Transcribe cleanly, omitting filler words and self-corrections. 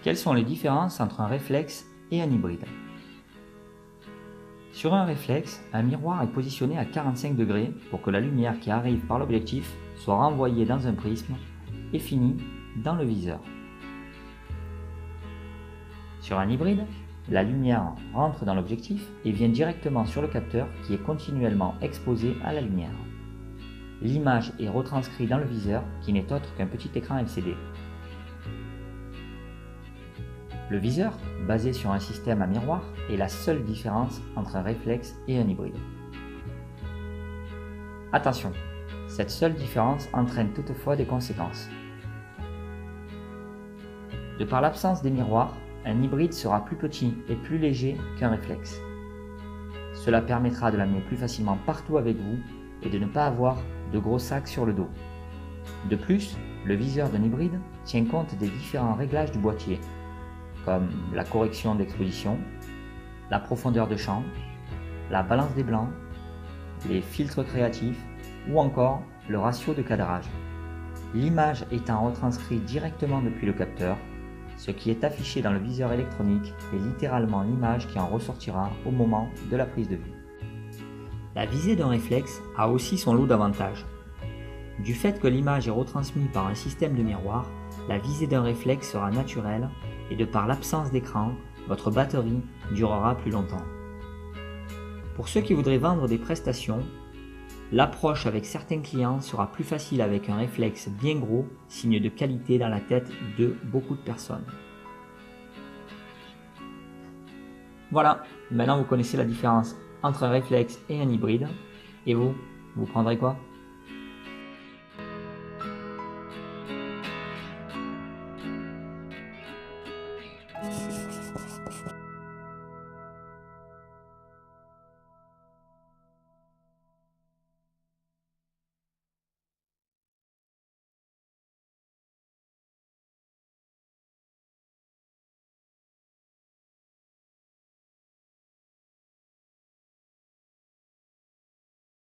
Quelles sont les différences entre un réflexe et un hybride? Sur un réflexe, un miroir est positionné à 45 degrés pour que la lumière qui arrive par l'objectif soit renvoyée dans un prisme et finit dans le viseur. Sur un hybride, la lumière rentre dans l'objectif et vient directement sur le capteur qui est continuellement exposé à la lumière. L'image est retranscrite dans le viseur qui n'est autre qu'un petit écran LCD. Le viseur, basé sur un système à miroir, est la seule différence entre un réflexe et un hybride. Attention, cette seule différence entraîne toutefois des conséquences. De par l'absence des miroirs, un hybride sera plus petit et plus léger qu'un réflexe. Cela permettra de l'amener plus facilement partout avec vous et de ne pas avoir de gros sacs sur le dos. De plus, le viseur d'un hybride tient compte des différents réglages du boîtier, comme la correction d'exposition, la profondeur de champ, la balance des blancs, les filtres créatifs ou encore le ratio de cadrage. L'image étant retranscrite directement depuis le capteur, ce qui est affiché dans le viseur électronique est littéralement l'image qui en ressortira au moment de la prise de vue. La visée d'un réflexe a aussi son lot d'avantages. Du fait que l'image est retransmise par un système de miroir, la visée d'un réflexe sera naturelle et de par l'absence d'écran, votre batterie durera plus longtemps. Pour ceux qui voudraient vendre des prestations, l'approche avec certains clients sera plus facile avec un réflexe bien gros, signe de qualité dans la tête de beaucoup de personnes. Voilà, maintenant vous connaissez la différence entre un réflexe et un hybride. Et vous prendrez quoi ?